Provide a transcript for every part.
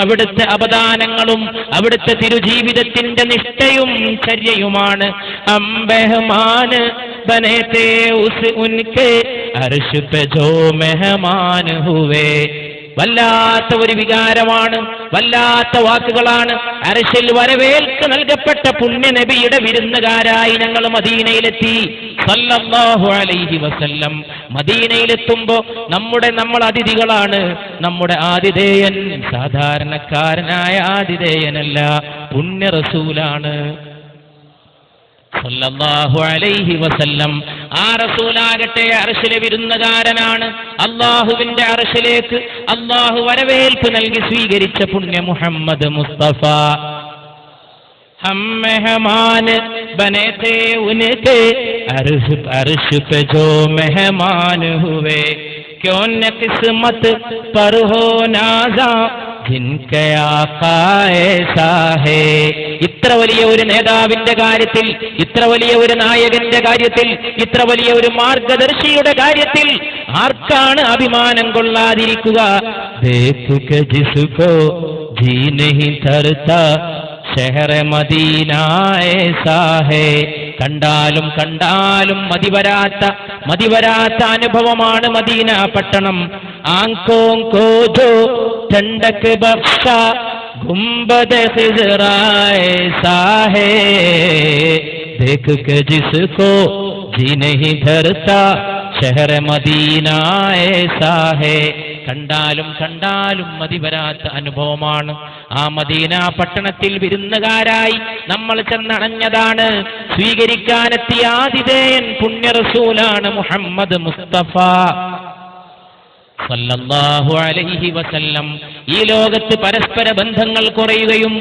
അവിടുത്തെ അവദാനങ്ങളും അവിടുത്തെ തിരുജീവിതത്തിന്റെ നിഷ്ഠയും ചര്യയുമാണ്. അംബഹമാന് ബനേതേ ഉസ് ഉൻകെ അർശ് പേ ജോ മെഹമാൻ ഹുവേ. വല്ലാത്ത ഒരു വികാരമാണ്, വല്ലാത്ത വാക്കുകളാണ്. അർശിൽ വരവേൽക്ക് നൽകപ്പെട്ട പുണ്യ നബിയുടെ വിരുന്നുകാരായി ഞങ്ങൾ മദീനയിലെത്തി സല്ലല്ലാഹു അലൈഹി വസല്ലം. മദീനയിലെത്തുമ്പോ നമ്മൾ അതിഥികളാണ്. നമ്മുടെ ആതിഥേയൻ സാധാരണക്കാരനായ ആതിഥേയനല്ല, പുണ്യ റസൂലാണ് സല്ലല്ലാഹു അലൈഹി വസല്ലം. ആ റസൂലാകട്ടെ അർശിലെ വിരുന്നുകാരനാണ്. അല്ലാഹുവിന്റെ അർശിലേക്ക് അല്ലാഹു വരവേൽപ്പ് നൽകി സ്വീകരിച്ച പുണ്യ മുഹമ്മദ് മുസ്തഫ. ഹം മെഹമാൻ ബനെ थे उनके अर्श पे जो मेहमान हुए क्यों न किस्मत पर हो नाज़ा जिनके आका ऐसा है. ഇത്ര വലിയ ഒരു നേതാവിന്റെ കാര്യത്തിൽ, ഇത്ര വലിയ ഒരു നായകന്റെ കാര്യത്തിൽ, ഇത്ര വലിയ ഒരു മാർഗദർശിയുടെ കാര്യത്തിൽ ആർക്കാണ് അഭിമാനം കൊള്ളാതിരിക്കുക? ദേഖ് ജിസ്കോ ജി നഹീ തർതാ ഷഹർ മദീന ऐसा है. കണ്ടാലും കണ്ടാലും മതിവരാത്ത അനുഭവമാണ് മദീന പട്ടണം. ആങ്കോं को जो ठंडक बख्शा गुंबद खिजरा ऐसा है. देख के जिसको जी नहीं धरता शहर मदीना ऐसा है. കണ്ടാലും കണ്ടാലും മതിവരാത്ത അനുഭവമാണ്. ആ മദീന പട്ടണത്തിൽ വിരുന്നുകാരായി നമ്മൾ ചെന്നണഞ്ഞതാണ്. സ്വീകരിക്കാനെത്തിയ ആതിഥേയൻ പുണ്യ റസൂലാണ് മുഹമ്മദ് മുസ്തഫ സല്ലല്ലാഹു അലൈഹി വസല്ലം. ഈ ലോകത്ത് പരസ്പര ബന്ധങ്ങൾ കുറയുകയും,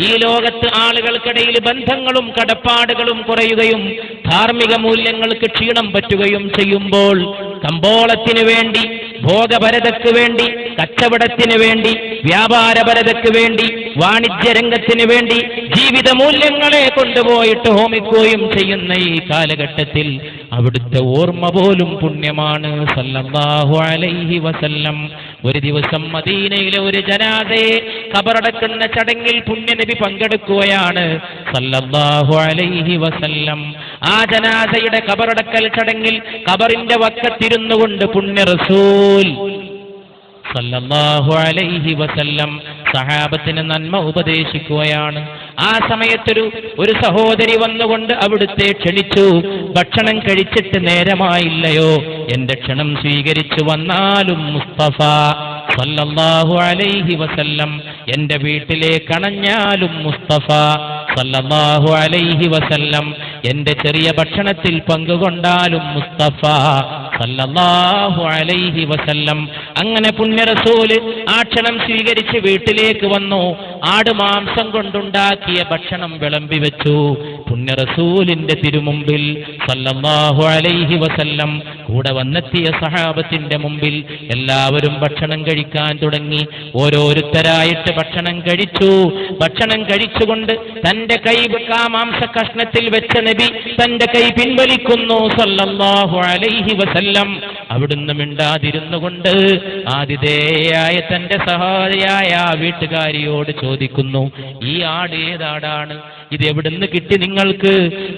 ഈ ലോകത്ത് ആളുകൾക്കിടയിൽ ബന്ധങ്ങളും കടപ്പാടുകളും കുറയുകയും, ധാർമ്മിക മൂല്യങ്ങൾക്ക് ക്ഷീണം പറ്റുകയും ചെയ്യുമ്പോൾ കമ്പോളത്തിന് വേണ്ടി, ഭോഗപരതയ്ക്ക് വേണ്ടി, കച്ചവടത്തിന് വേണ്ടി, വ്യാപാരപരതയ്ക്ക് വേണ്ടി, വാണിജ്യരംഗത്തിന് വേണ്ടി ജീവിത മൂല്യങ്ങളെ കൊണ്ടുപോയിട്ട് ഹോമിക്കുകയും ചെയ്യുന്ന ഈ കാലഘട്ടത്തിൽ അവിടുത്തെ ഓർമ്മ പോലും പുണ്യമാണ് സല്ലല്ലാഹു അലൈഹി വസല്ലം. ഒരു ദിവസം മദീനയിലെ ഒരു ജനാസയെ ഖബറടക്കുന്ന ചടങ്ങിൽ പുണ്യനബി പങ്കെടുക്കുകയാണ് സല്ലല്ലാഹു അലൈഹി വസല്ലം. ആ ജനാസയുടെ ഖബറടക്കൽ ചടങ്ങിൽ ഖബറിന്റെ വക്കത്തിരുന്നു കൊണ്ട് പുണ്യ റസൂൽ സല്ലല്ലാഹു അലൈഹി വസല്ലം സഹാബത്തിന് നന്മ ഉപദേശിക്കുകയാണ്. ആ സമയത്തൊരു സഹോദരി വന്നുകൊണ്ട് അവിടുത്തെ ക്ഷണിച്ചു. ഭക്ഷണം കഴിച്ചിട്ട് നേരമായില്ലയോ? എന്റെ ക്ഷണം സ്വീകരിച്ചു വന്നാലും മുസ്തഫ സല്ലല്ലാഹു അലൈഹി വസല്ലം എന്റെ വീട്ടിലേക്ക് അണഞ്ഞാലും മുസ്തഫ സല്ലല്ലാഹു അലൈഹി വസല്ലം എന്റെ ചെറിയ ഭക്ഷണത്തിൽ പങ്കുകൊണ്ടാലും മുസ്തഫ സല്ലല്ലാഹു അലൈഹി വസല്ലം. അങ്ങനെ പുണ്യ റസൂല് ആ ക്ഷണം സ്വീകരിച്ച് വീട്ടിലേക്ക് വന്നു. ആടുമാംസം കൊണ്ടുണ്ടാക്കിയ ഭക്ഷണം വിളമ്പി വെച്ചു പുണ്യ റസൂലിന്റെ തിരുമുമ്പിൽ സല്ലല്ലാഹു അലൈഹി വസല്ലം. കൂടെ വന്നെത്തിയ സഹാബത്തിന്റെ മുമ്പിൽ എല്ലാവരും ഭക്ഷണം കഴിക്കാൻ തുടങ്ങി. ഓരോരുത്തരായിട്ട് ഭക്ഷണം കഴിച്ചു. ഭക്ഷണം കഴിച്ചുകൊണ്ട് തന്റെ കൈ ആ മാംസ കഷ്ണത്തിൽ വെച്ച നബി തന്റെ കൈ പിൻവലിക്കുന്നു സല്ലല്ലാഹു അലൈഹി വസല്ലം. അവിടുന്ന് മിണ്ടാതിരുന്നു കൊണ്ട് ആതിഥേയായ തന്റെ സഹായിയായ ആ വീട്ടുകാരിയോട് ചോദിക്കുന്നു, ഈ ആട് ഏതാടാണ്? ഇത് എവിടുന്ന് കിട്ടി നിങ്ങൾക്ക്?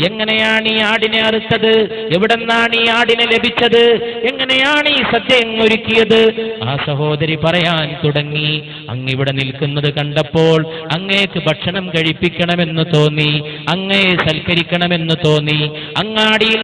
എങ്ങനെയാണ് ഈ ആടിനെ അറുത്തത്? എവിടെന്നാണ് ഈ ആടിനെ ലഭിച്ചത്? എങ്ങനെയാണ് ഈ സദ്യ ഒരുക്കിയത്? ആ സഹോദരി പറയാൻ തുടങ്ങി, അങ്ങിവിടെ നിൽക്കുന്നത് കണ്ടപ്പോൾ അങ്ങേക്ക് ഭക്ഷണം കഴിപ്പിക്കണമെന്ന് തോന്നി, അങ്ങയെ സൽക്കരിക്കണമെന്ന് തോന്നി. അങ്ങാടിയിൽ